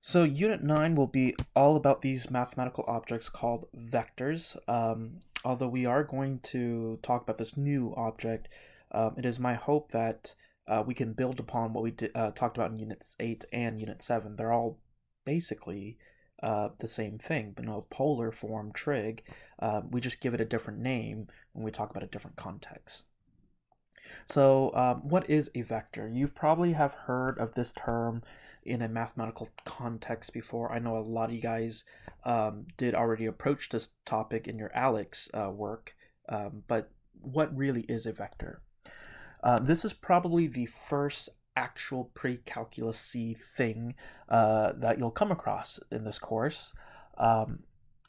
So, Unit 9 will be all about these mathematical objects called vectors. Although we are going to talk about this new object, it is my hope that we can build upon what we talked about in Units 8 and Unit 7. They're all basically the same thing, but no polar form trig. We just give it a different name when we talk about a different context. So, what is a vector? You probably have heard of this term in a mathematical context before. I know a lot of you guys did already approach this topic in your ALEX work, but what really is a vector? This is probably the first actual pre-calculus-y thing that you'll come across in this course. Um,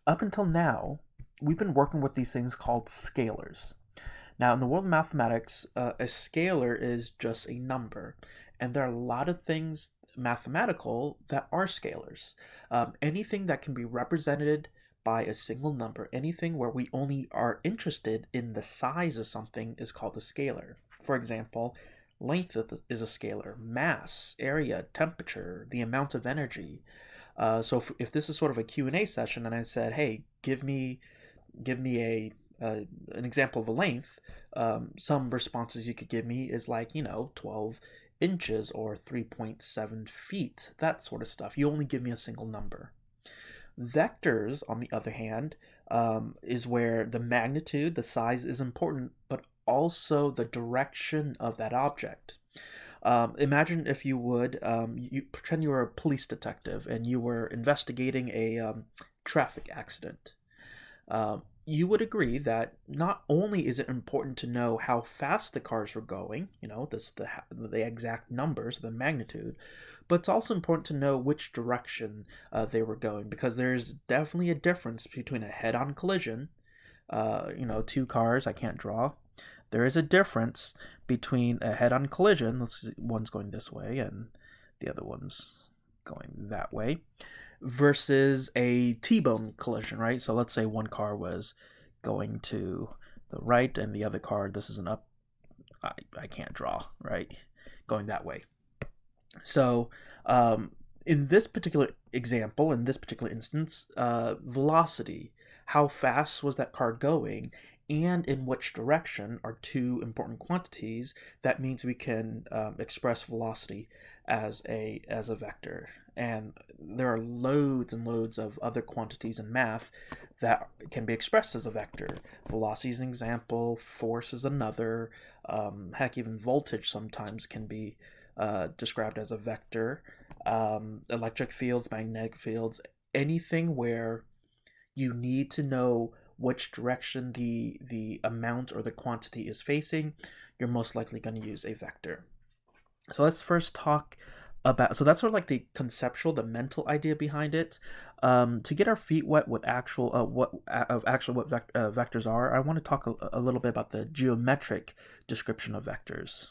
Up until now, we've been working with these things called scalars. Now, in the world of mathematics, a scalar is just a number, and there are a lot of things mathematical that are scalars. Anything that can be represented by a single number, anything where we only are interested in the size of something is called a scalar. For example, length is a scalar, mass, area, temperature, the amount of energy. So if this is sort of a Q&A session and I said, hey, give me an example of a length, some responses you could give me is like, 12 inches or 3.7 feet, that sort of stuff. You only give me a single number. Vectors, on the other hand, is where the magnitude, the size is important, but also the direction of that object. Imagine if you would, you pretend you were a police detective and you were investigating a traffic accident. You would agree that not only is it important to know how fast the cars were going, the exact numbers, the magnitude, but it's also important to know which direction they were going because there's definitely a difference between a head-on collision, two cars I can't draw. There is a difference between a head-on collision. Let's see, one's going this way and the other one's going that way versus a T-bone collision, right? So let's say one car was going to the right and the other car, this is an up, I can't draw, right? Going that way. So in this particular example, in this particular instance, velocity, how fast was that car going, and in which direction are two important quantities. That means we can express velocity as a vector. And there are loads and loads of other quantities in math that can be expressed as a vector. Velocity is an example, force is another. Heck, even voltage sometimes can be described as a vector. Electric fields, magnetic fields, anything where you need to know which direction the amount or the quantity is facing, you're most likely going to use a vector. So let's first talk about, so that's sort of like the conceptual, the mental idea behind it. To get our feet wet with what vectors are, I want to talk a little bit about the geometric description of vectors.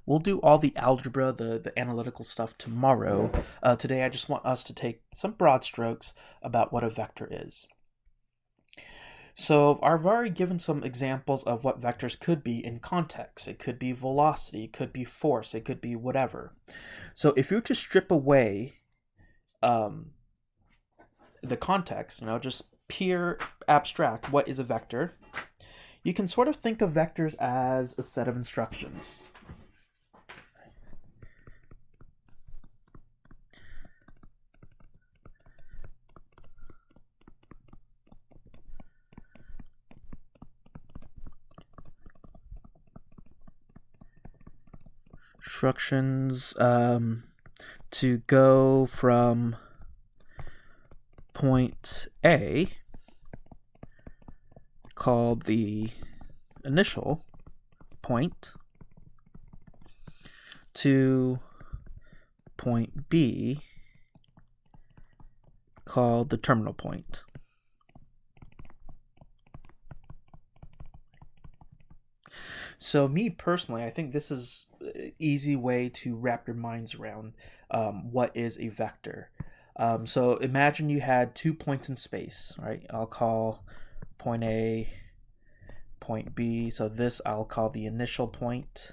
We'll do all the algebra, the analytical stuff tomorrow. Today, I just want us to take some broad strokes about what a vector is. So I've already given some examples of what vectors could be in context. It could be velocity, it could be force, it could be whatever. So if you were to strip away the context, just pure abstract, what is a vector? You can sort of think of vectors as a set of instructions. Instructions to go from point A, called the initial point, to point B, called the terminal point. So me personally, I think this is an easy way to wrap your minds around what is a vector. So imagine you had 2 points in space, right? I'll call point A, point B. So this I'll call the initial point,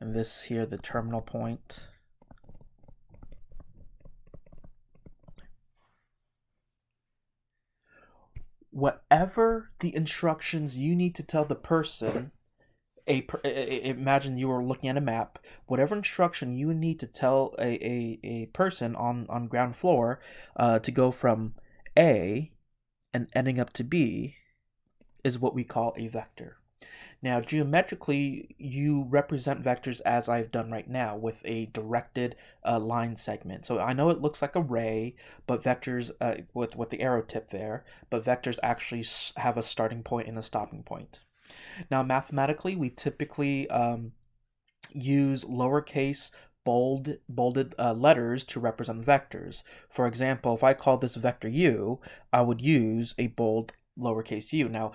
and this here the terminal point. Whatever the instructions you need to tell the person, imagine you were looking at a map, whatever instruction you need to tell a person on ground floor to go from A and ending up to B is what we call a vector. Now, geometrically, you represent vectors as I've done right now with a directed line segment. So I know it looks like a ray, but vectors, with the arrow tip there, but vectors actually have a starting point and a stopping point. Now, mathematically, we typically use lowercase bolded letters to represent vectors. For example, if I call this vector u, I would use a bold lowercase u. Now,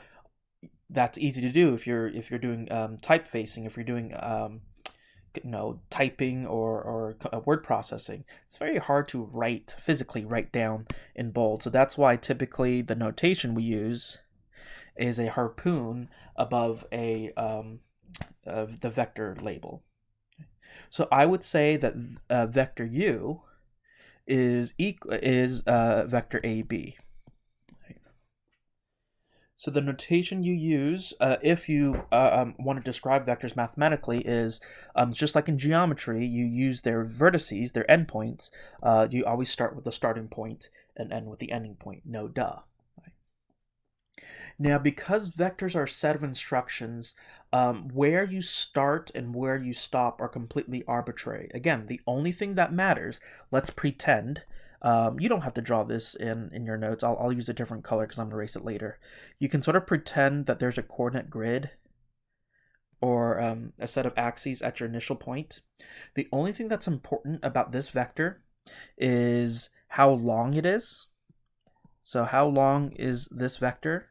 that's easy to do if you're doing typefacing, if you're doing typing or word processing. It's very hard to physically write down in bold. So that's why typically the notation we use is a harpoon above the vector label. So I would say that vector u is vector AB. So the notation you use if you want to describe vectors mathematically is just like in geometry, you use their vertices, their endpoints. You always start with the starting point and end with the ending point. No duh. Now, because vectors are a set of instructions, where you start and where you stop are completely arbitrary. Again, the only thing that matters, let's pretend, you don't have to draw this in your notes. I'll use a different color because I'm going to erase it later. You can sort of pretend that there's a coordinate grid or a set of axes at your initial point. The only thing that's important about this vector is how long it is. So how long is this vector?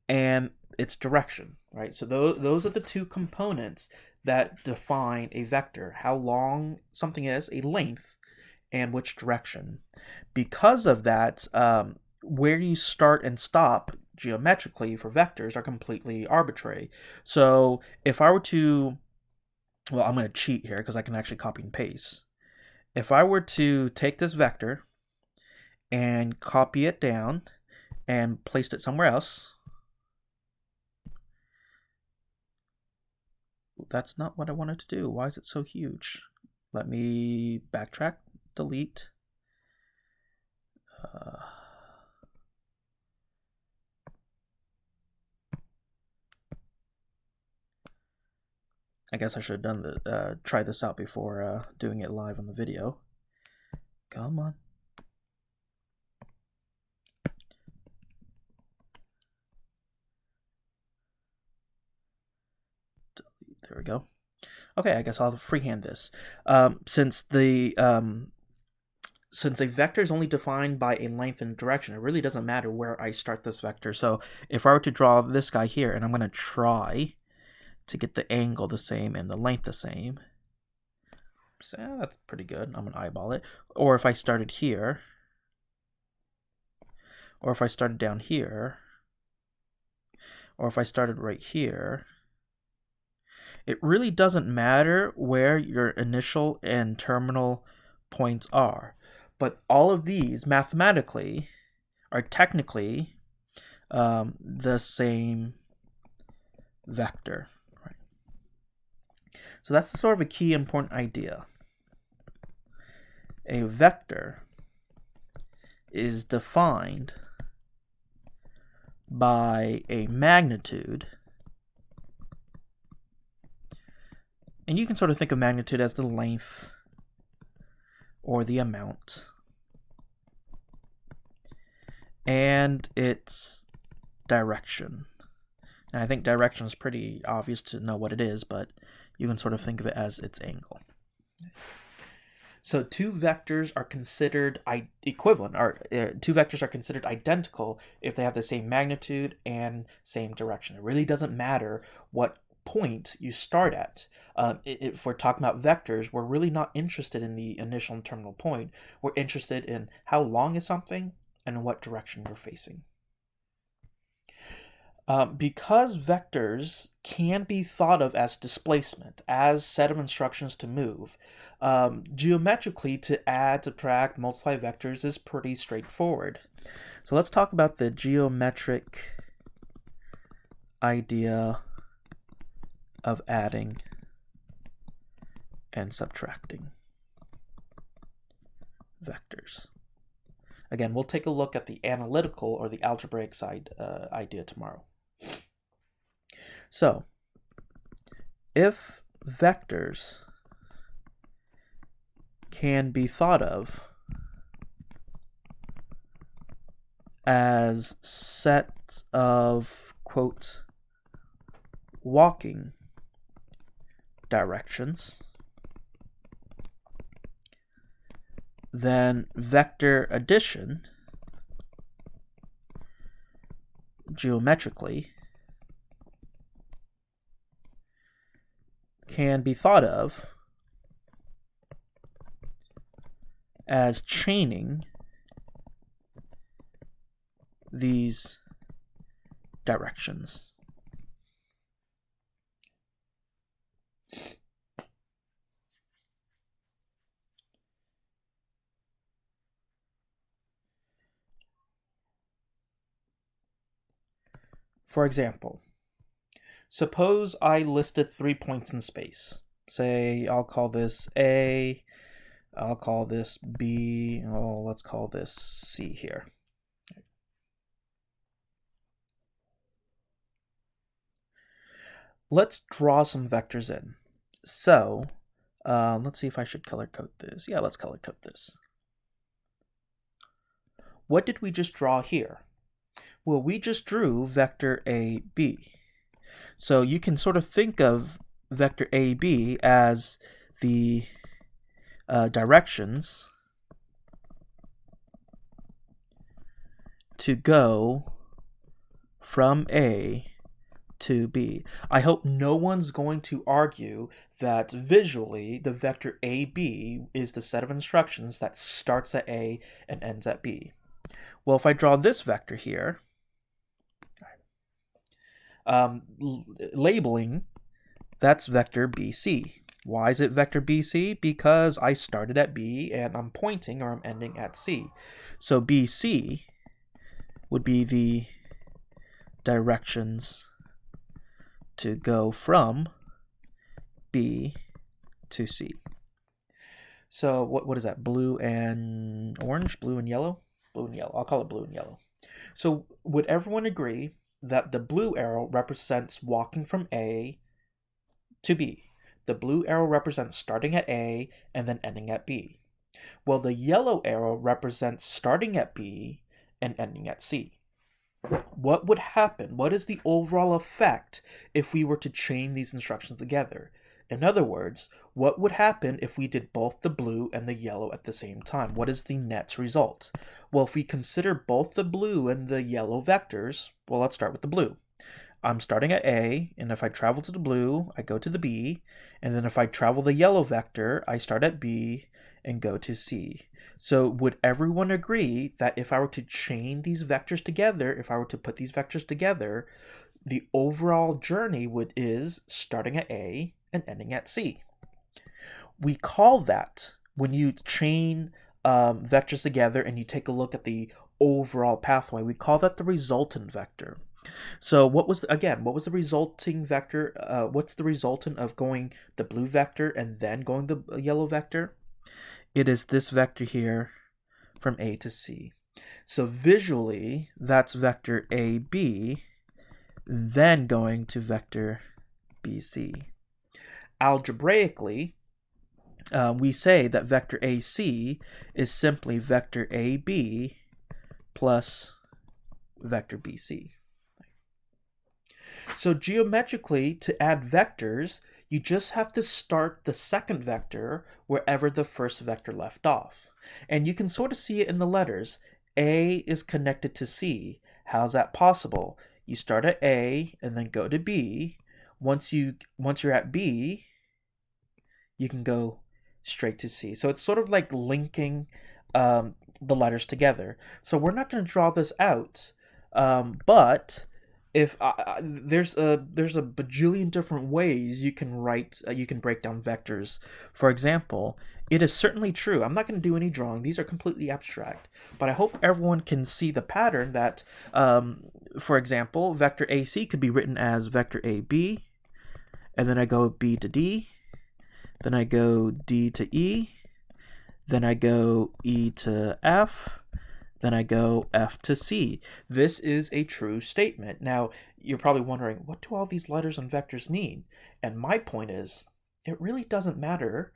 And its direction, right? So those are the two components that define a vector: how long something is, a length, and which direction. Because of that, where you start and stop geometrically for vectors are completely arbitrary. So if I were to, well, I'm going to cheat here because I can actually copy and paste. If I were to take this vector and copy it down and place it somewhere else, that's not what I wanted to do. Why is it so huge? Let me backtrack, delete. I guess I should have done try this out before doing it live on the video. Come on. There we go. Okay, I guess I'll freehand this. Since a vector is only defined by a length and direction, it really doesn't matter where I start this vector. So if I were to draw this guy here, and I'm going to try to get the angle the same and the length the same, so that's pretty good. I'm going to eyeball it. Or if I started here, or if I started down here, or if I started right here, it really doesn't matter where your initial and terminal points are. But all of these, mathematically, are technically the same vector. Right? So that's sort of a key important idea. A vector is defined by a magnitude. And you can sort of think of magnitude as the length or the amount. And its direction. And I think direction is pretty obvious to know what it is, but you can sort of think of it as its angle. So two vectors are considered equivalent, or two vectors are considered identical if they have the same magnitude and same direction. It really doesn't matter what point you start at. If we're talking about vectors, we're really not interested in the initial and terminal point. We're interested in how long is something and what direction you're facing. Because vectors can be thought of as displacement, as set of instructions to move, geometrically to add, subtract, multiply vectors is pretty straightforward. So let's talk about the geometric idea of adding and subtracting vectors. Again, we'll take a look at the analytical or the algebraic side idea tomorrow. So, if vectors can be thought of as sets of, quote, walking directions, then vector addition geometrically can be thought of as chaining these directions. For example, suppose I listed 3 points in space. Say I'll call this A, I'll call this B, let's call this C here. Let's draw some vectors in. So, let's see if I should color code this. Yeah, let's color code this. What did we just draw here? Well, we just drew vector AB. So you can sort of think of vector AB as the directions to go from A to B. I hope no one's going to argue that visually the vector AB is the set of instructions that starts at A and ends at B. Well, if I draw this vector here, labeling, that's vector BC. Why is it vector BC? Because I started at B and I'm pointing or I'm ending at C. So BC would be the directions to go from B to C. So what is that? Blue and orange? Blue and yellow? Blue and yellow. I'll call it blue and yellow. So would everyone agree that the blue arrow represents walking from A to B? The blue arrow represents starting at A and then ending at B. Well, the yellow arrow represents starting at B and ending at C. What would happen? What is the overall effect if we were to chain these instructions together? In other words, what would happen if we did both the blue and the yellow at the same time? What is the net result? Well, if we consider both the blue and the yellow vectors, well, let's start with the blue. I'm starting at A, and if I travel to the blue, I go to the B, and then if I travel the yellow vector, I start at B and go to C. So would everyone agree that if I were to chain these vectors together, if I were to put these vectors together, the overall journey is starting at A and ending at C? We call that, when you chain vectors together and you take a look at the overall pathway, we call that the resultant vector. So what was the resulting vector? What's the resultant of going the blue vector and then going the yellow vector? It is this vector here from A to C. So visually, that's vector AB, then going to vector BC. Algebraically, we say that vector AC is simply vector AB plus vector BC. So geometrically, to add vectors, you just have to start the second vector wherever the first vector left off. And you can sort of see it in the letters. A is connected to C. How's that possible? You start at A and then go to B. Once you're at B, you can go straight to C. So it's sort of like linking the letters together. So we're not going to draw this out, but if there's a bajillion different ways you can write you can break down vectors. For example, it is certainly true. I'm not going to do any drawing. These are completely abstract, but I hope everyone can see the pattern that, for example, vector AC could be written as vector AB, and then I go B to D, then I go D to E, then I go E to F, then I go F to C. This is a true statement. Now, you're probably wondering, what do all these letters and vectors mean? And my point is, it really doesn't matter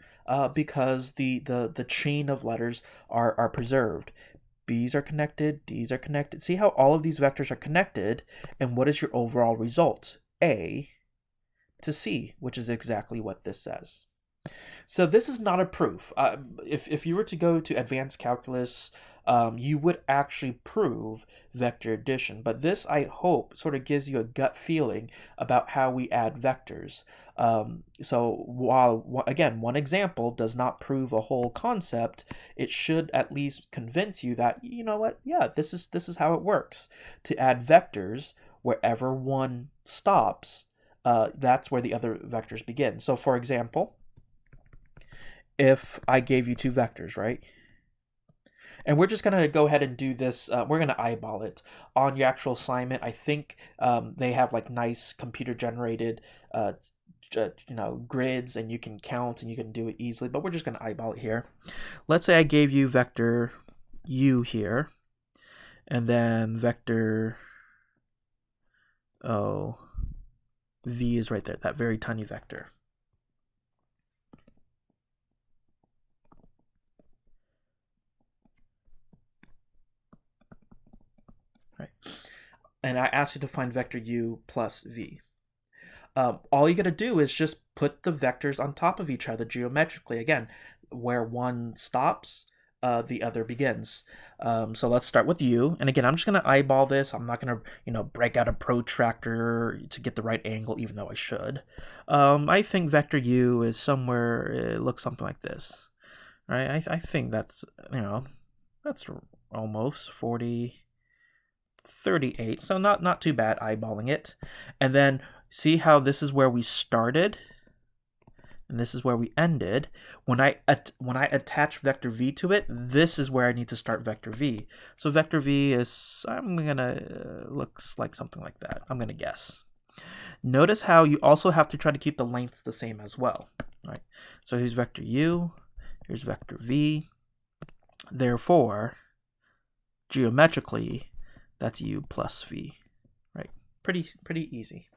because the chain of letters are preserved. B's are connected, D's are connected. See how all of these vectors are connected, and what is your overall result? A to C, which is exactly what this says. So this is not a proof. If you were to go to advanced calculus, you would actually prove vector addition. But this, I hope, sort of gives you a gut feeling about how we add vectors. So while, again, one example does not prove a whole concept, it should at least convince you that, you know what, yeah, this is how it works. To add vectors, wherever one stops, that's where the other vectors begin. So for example, if I gave you two vectors, right? And we're just going to go ahead and do this. We're going to eyeball it. On your actual assignment, I think they have like nice computer generated grids, and you can count and you can do it easily, but we're just going to eyeball it here. Let's say I gave you vector u here, and then vector v is right there, that very tiny vector. Right. And I asked you to find vector u plus v. All you got to do is just put the vectors on top of each other geometrically. Again, where one stops, the other begins. So let's start with u. And again, I'm just going to eyeball this. I'm not going to, break out a protractor to get the right angle, even though I should. I think vector u is somewhere, it looks something like this. Right? I think that's, that's almost 40... 38, so not too bad eyeballing it. And then see how this is where we started and this is where we ended. When I attach vector v to it, this is where I need to start vector v. So vector v is, I'm gonna looks like something like that. I'm gonna guess. Notice how you also have to try to keep the lengths the same as well. Right. So here's vector u, here's vector v. Therefore, geometrically, that's u plus v, right? Pretty easy.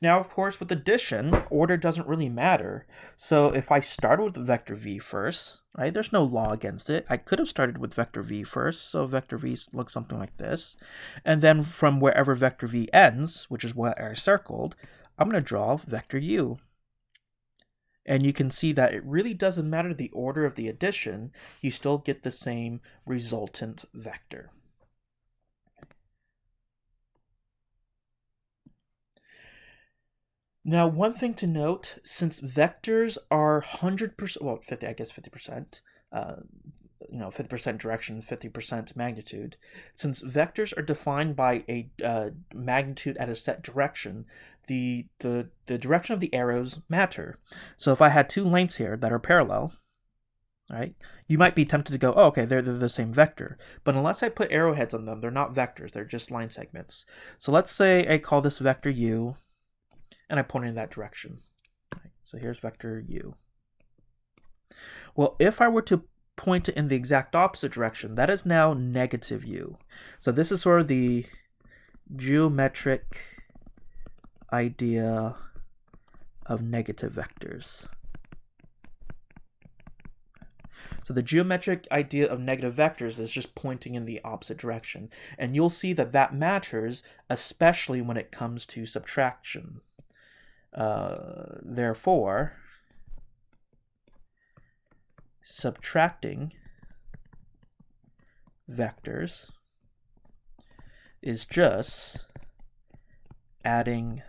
Now, of course, with addition, order doesn't really matter. So if I started with vector v first, right, there's no law against it. I could have started with vector v first, so vector v looks something like this. And then from wherever vector v ends, which is what I circled, I'm going to draw vector u. And you can see that it really doesn't matter the order of the addition, you still get the same resultant vector. Now, one thing to note, since vectors are 100%, well, 50, I guess 50%, 50% direction, 50% magnitude, since vectors are defined by a magnitude at a set direction, the direction of the arrows matter. So if I had two lengths here that are parallel, right, you might be tempted to go, oh, okay, they're the same vector. But unless I put arrowheads on them, they're not vectors, they're just line segments. So let's say I call this vector u, and I point in that direction. Right, so here's vector u. Well, if I were to point it in the exact opposite direction, that is now negative u. So this is sort of the geometric idea of negative vectors. So the geometric idea of negative vectors is just pointing in the opposite direction. And you'll see that that matters, especially when it comes to subtraction. Therefore, subtracting vectors is just adding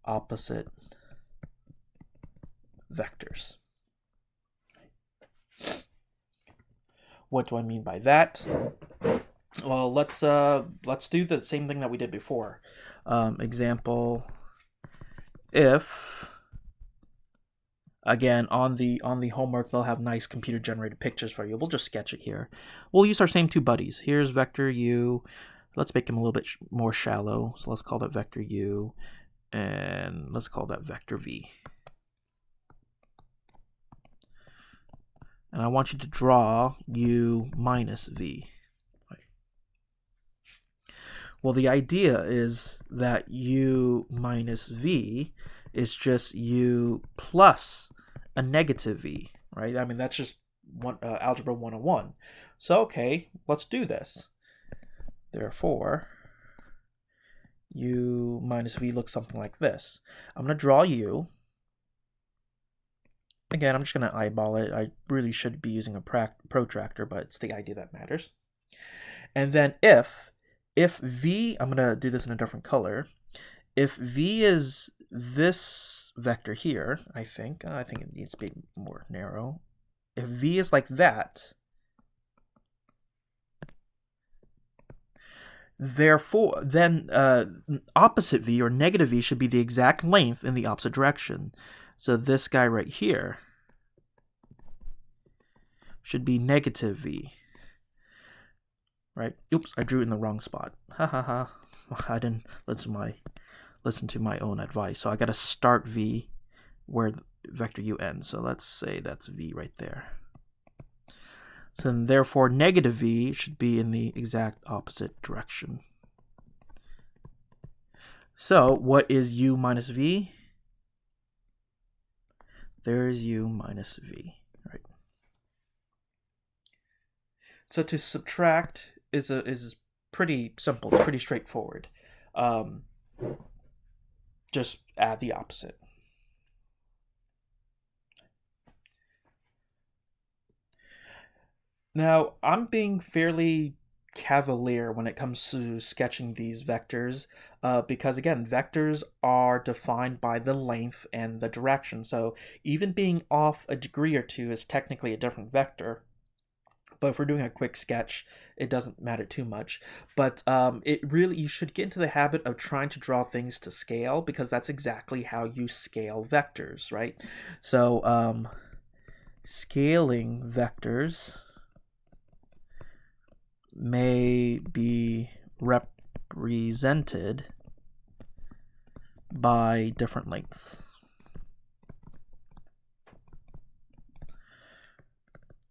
opposite vectors. What do I mean by that? Well, let's do the same thing that we did before. Example, if again on the homework they'll have nice computer generated pictures for you. We'll just sketch it here. We'll use our same two buddies. Here's vector u. Let's make him a little bit more shallow. So let's call that vector u, and let's call that vector v. And I want you to draw u minus v. Well, the idea is that u minus v is just u plus a negative v, right? I mean, that's just algebra 101. So, okay, let's do this. Therefore, u minus v looks something like this. I'm going to draw u. Again, I'm just going to eyeball it. I really should be using a protractor, but it's the idea that matters. And then if v, I'm going to do this in a different color. If v is this vector here, I think it needs to be more narrow. If v is like that, therefore, then opposite v or negative v should be the exact length in the opposite direction. So this guy right here should be negative v. Right? Oops, I drew it in the wrong spot. Ha ha ha. I didn't listen to my own advice. So I got to start v where vector u ends. So let's say that's v right there. So then therefore negative v should be in the exact opposite direction. So what is u minus v? There's u minus v, right? So to subtract is pretty simple. It's pretty straightforward. Just add the opposite. Now, I'm being fairly cavalier when it comes to sketching these vectors because, again, vectors are defined by the length and the direction. So even being off a degree or two is technically a different vector. But if we're doing a quick sketch, it doesn't matter too much. But you should get into the habit of trying to draw things to scale, because that's exactly how you scale vectors, right? So scaling vectors may be represented by different lengths.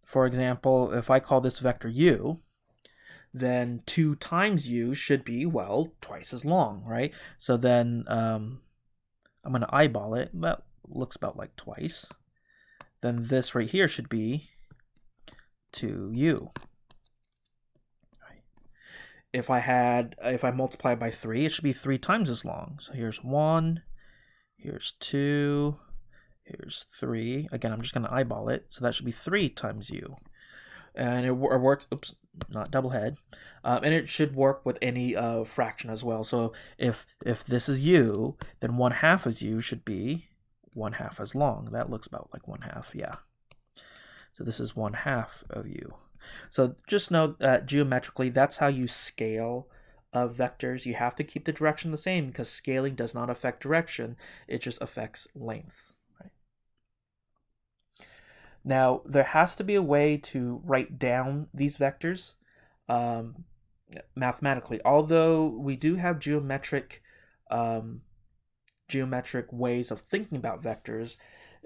For example, if I call this vector u, then 2 times u should be, well, twice as long, right? So then I'm going to eyeball it. That looks about like twice. Then this right here should be 2u. If I multiply by 3, it should be 3 times as long. So here's 1, here's 2, here's 3. Again, I'm just going to eyeball it. So that should be 3 times u. And it works, oops, not double head. And it should work with any fraction as well. So if this is u, then 1/2 is u should be 1/2 as long. That looks about like 1/2, yeah. So this is 1/2 of u. So just know that geometrically, that's how you scale vectors. You have to keep the direction the same, because scaling does not affect direction. It just affects length. Right? Now, there has to be a way to write down these vectors mathematically. Although we do have geometric ways of thinking about vectors,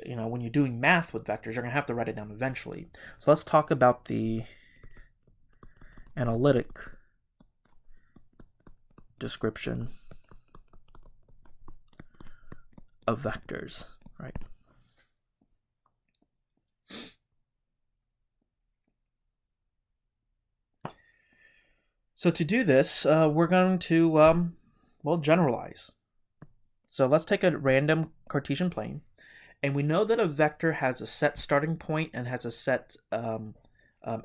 when you're doing math with vectors, you're going to have to write it down eventually. So let's talk about the analytic description of vectors, right? So to do this, we're going to, generalize. So let's take a random Cartesian plane. And we know that a vector has a set starting point and has a set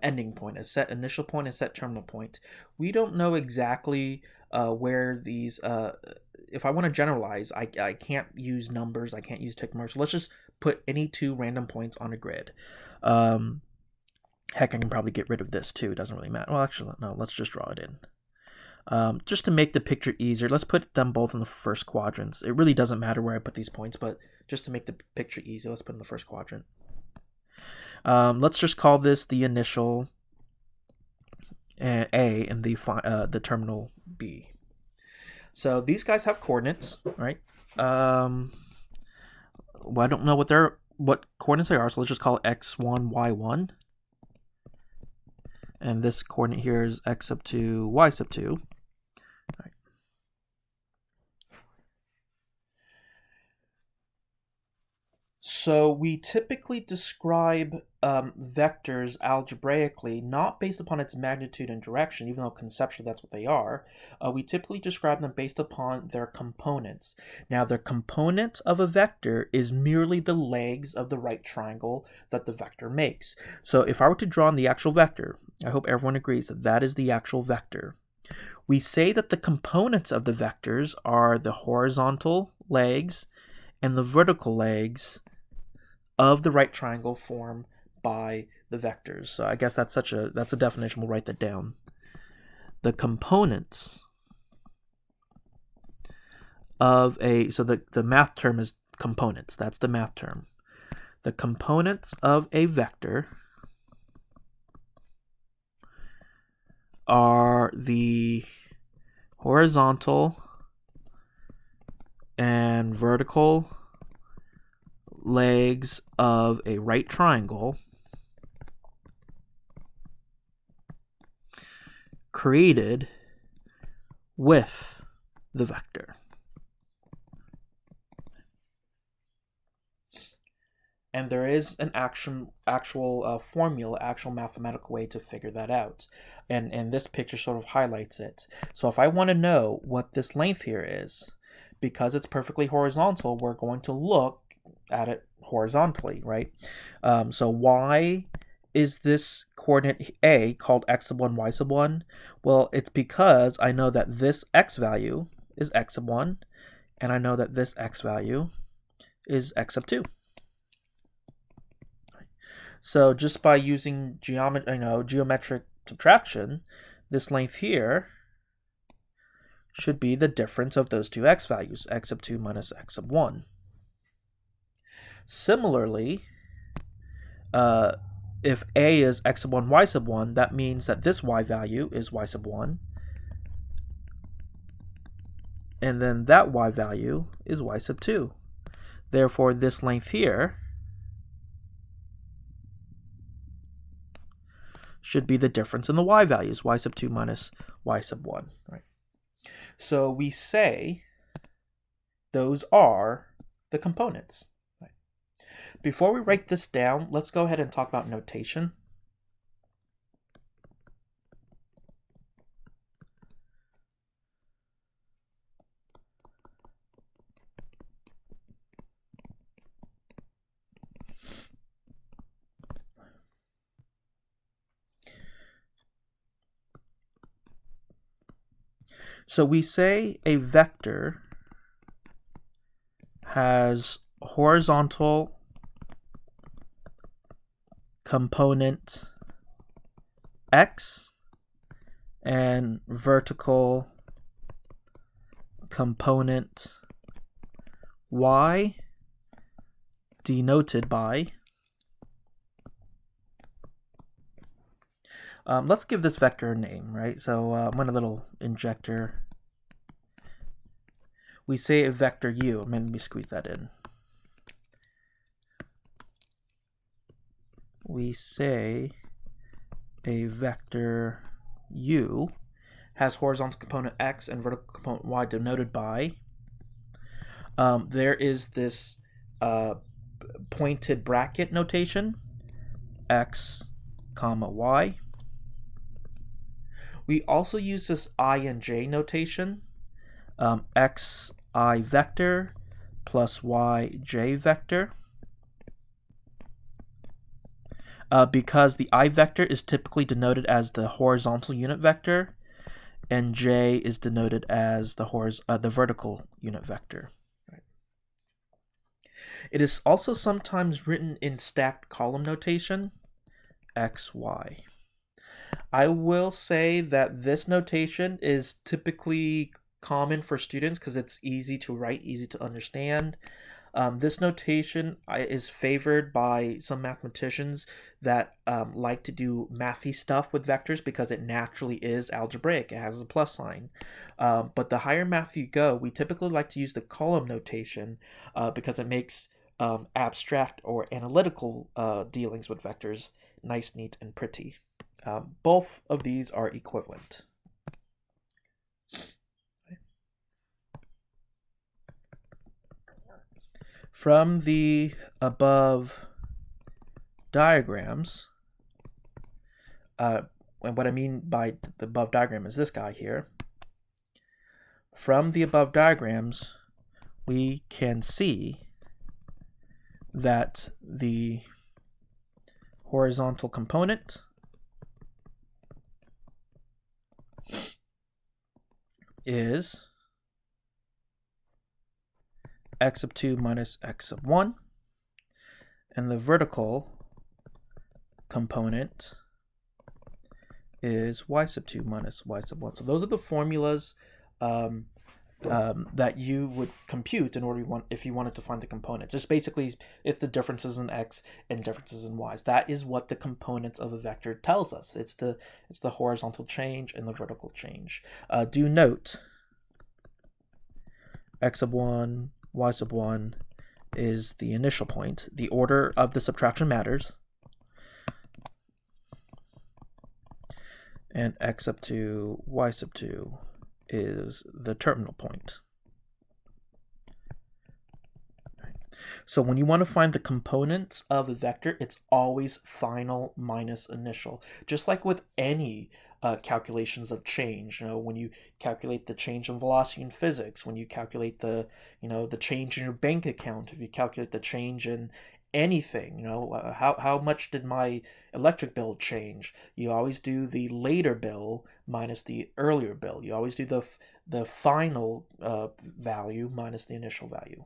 ending point, a set initial point, a set terminal point. We don't know exactly where these, if I want to generalize, I can't use numbers, I can't use tick marks. So let's just put any 2 random points on a grid. Heck, I can probably get rid of this too. It doesn't really matter. Well, actually, no, let's just draw it in. Just to make the picture easier, let's put them both in the first quadrants. It really doesn't matter where I put these points, but just to make the picture easy, let's put in the first quadrant. Let's just call this the initial A and the terminal B. So these guys have coordinates, right? Well, I don't know what coordinates they are, so let's just call it x1, y1. And this coordinate here is x sub 2, y sub 2. Right. So we typically describe vectors algebraically, not based upon its magnitude and direction, even though conceptually that's what they are. We typically describe them based upon their components. Now, the component of a vector is merely the legs of the right triangle that the vector makes. So if I were to draw on the actual vector, I hope everyone agrees that that is the actual vector. We say that the components of the vectors are the horizontal legs and the vertical legs of the right triangle formed by the vectors. So I guess that's a definition. We'll write that down. The components of the math term is components. That's the math term. The components of a vector are the horizontal and vertical legs of a right triangle created with the vector. And there is an actual formula, actual mathematical way to figure that out. And this picture sort of highlights it. So if I want to know what this length here is, because it's perfectly horizontal, we're going to look at it horizontally, right? So why is this coordinate A called x sub 1, y sub 1? Well, it's because I know that this x value is x sub 1, and I know that this x value is x sub 2. So just by using geometric subtraction, this length here should be the difference of those two x values, x sub 2 minus x sub 1. Similarly, if A is x sub 1, y sub 1, that means that this y value is y sub 1, and then that y value is y sub 2. Therefore, this length here should be the difference in the y values, y sub 2 minus y sub 1. Right? So we say those are the components. Right? Before we write this down, let's go ahead and talk about notation. So we say a vector has horizontal component x and vertical component y, denoted by, let's give this vector a name, right? So I'm going to little injector. We say a vector u. Let me squeeze that in. We say a vector u has horizontal component x and vertical component y, denoted by, there is this pointed bracket notation, x comma y. We also use this I and j notation, xi vector plus yj vector. Because the I vector is typically denoted as the horizontal unit vector, and j is denoted as the vertical unit vector. Right. It is also sometimes written in stacked column notation, xy. I will say that this notation is typically common for students because it's easy to write, easy to understand. This notation is favored by some mathematicians that like to do mathy stuff with vectors because it naturally is algebraic. It has a plus sign. But the higher math you go, we typically like to use the column notation because it makes abstract or analytical dealings with vectors nice, neat, and pretty. Both of these are equivalent. From the above diagrams, and what I mean by the above diagram is this guy here. From the above diagrams, we can see that the horizontal component is x sub 2 minus x sub 1, and the vertical component is y sub 2 minus y sub 1. So those are the formulas that you would compute in order if you wanted to find the components. Just basically, it's the differences in x and differences in y's. That is what the components of a vector tells us. It's the horizontal change and the vertical change. Do note x sub 1, y sub 1 is the initial point. The order of the subtraction matters. And x sub 2, y sub 2 is the terminal point. So when you want to find the components of a vector, it's always final minus initial. Just like with any calculations of change, when you calculate the change in velocity in physics, when you calculate the change in your bank account, if you calculate the change in anything, how much did my electric bill change? You always do the later bill minus the earlier bill. You always do the final value minus the initial value.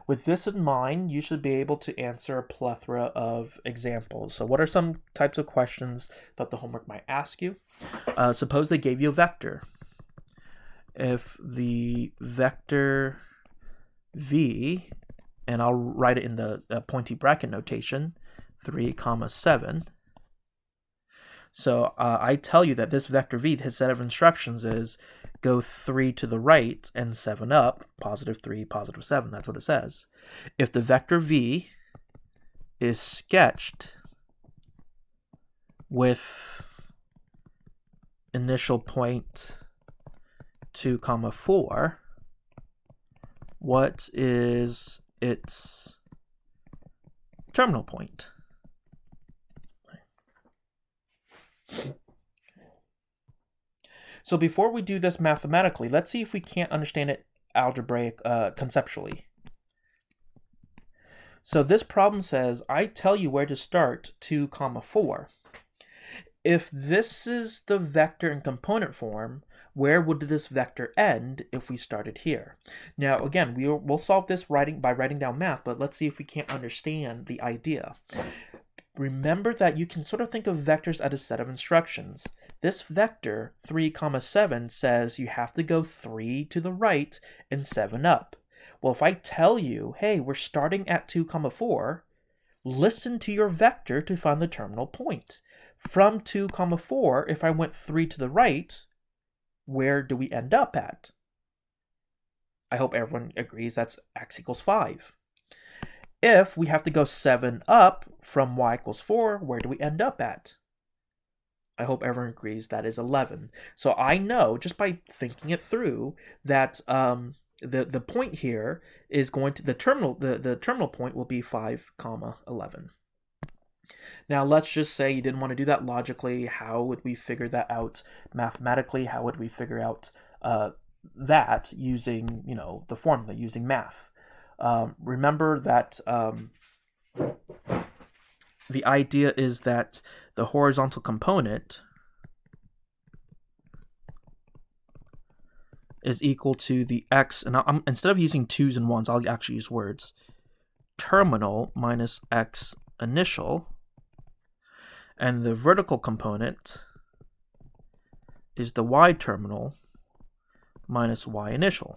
With this in mind, you should be able to answer a plethora of examples. So what are some types of questions that the homework might ask you? Suppose they gave you a vector. If the vector v, and I'll write it in the pointy bracket notation, 3, 7. So I tell you that this vector v, his set of instructions is go 3 to the right and 7 up, positive 3, positive 7. That's what it says. If the vector v is sketched with initial point 2, 4, what is its terminal point? So before we do this mathematically, let's see if we can't understand it algebraic conceptually. So this problem says, I tell you where to start 2, 4. If this is the vector in component form, where would this vector end if we started here? Now, again, we'll solve this by writing down math, but let's see if we can't understand the idea. Remember that you can sort of think of vectors as a set of instructions. This vector, 3, 7, says you have to go 3 to the right and 7 up. Well, if I tell you, hey, we're starting at 2, 4, listen to your vector to find the terminal point. From 2, 4, if I went 3 to the right, where do we end up at? I hope everyone agrees that's x equals 5. If we have to go 7 up from y equals 4, where do we end up at? I hope everyone agrees that is 11. So I know, just by thinking it through, that the point here is going to, the terminal point will be 5, 11. Now let's just say you didn't want to do that logically. How would we figure that out mathematically? How would we figure out that using, the formula, using math? Remember that the idea is that the horizontal component is equal to the x, and instead of using 2's and 1's, I'll actually use words. Terminal minus x initial And the vertical component is the y terminal minus y initial.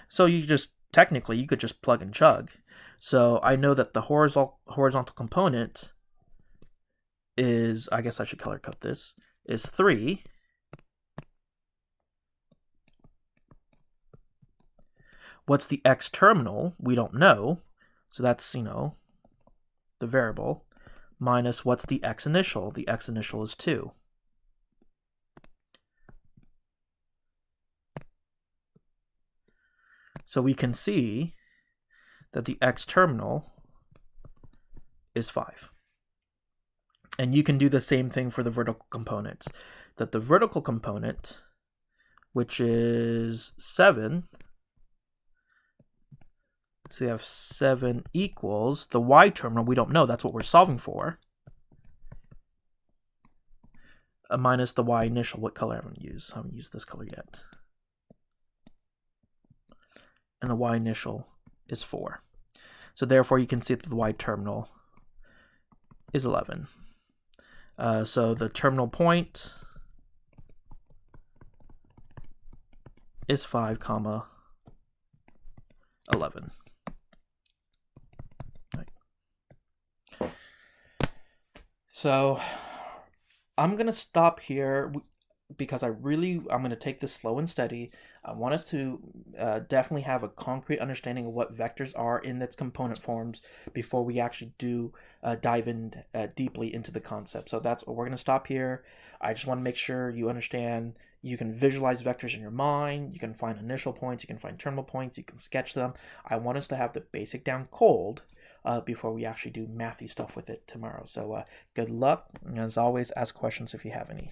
So you just, technically, you could just plug and chug. So I know that the horizontal component is, I guess I should color code this, is 3. What's the x terminal? We don't know. So that's, the variable. Minus what's the x initial? The x initial is 2. So we can see that the x terminal is 5. And you can do the same thing for the vertical components. That the vertical component, which is 7, so we have 7 equals the y terminal, we don't know, that's what we're solving for, minus the y initial. What color I haven't used? I haven't used this color yet. And the y initial is 4. So therefore you can see that the y terminal is 11. So the terminal point is 5, 11. Right. So I'm going to stop here because I'm going to take this slow and steady. I want us to definitely have a concrete understanding of what vectors are in its component forms before we actually do dive in deeply into the concept. So that's what we're going to stop here. I just want to make sure you understand you can visualize vectors in your mind. You can find initial points. You can find terminal points. You can sketch them. I want us to have the basic down cold before we actually do mathy stuff with it tomorrow. So good luck. And as always, ask questions if you have any.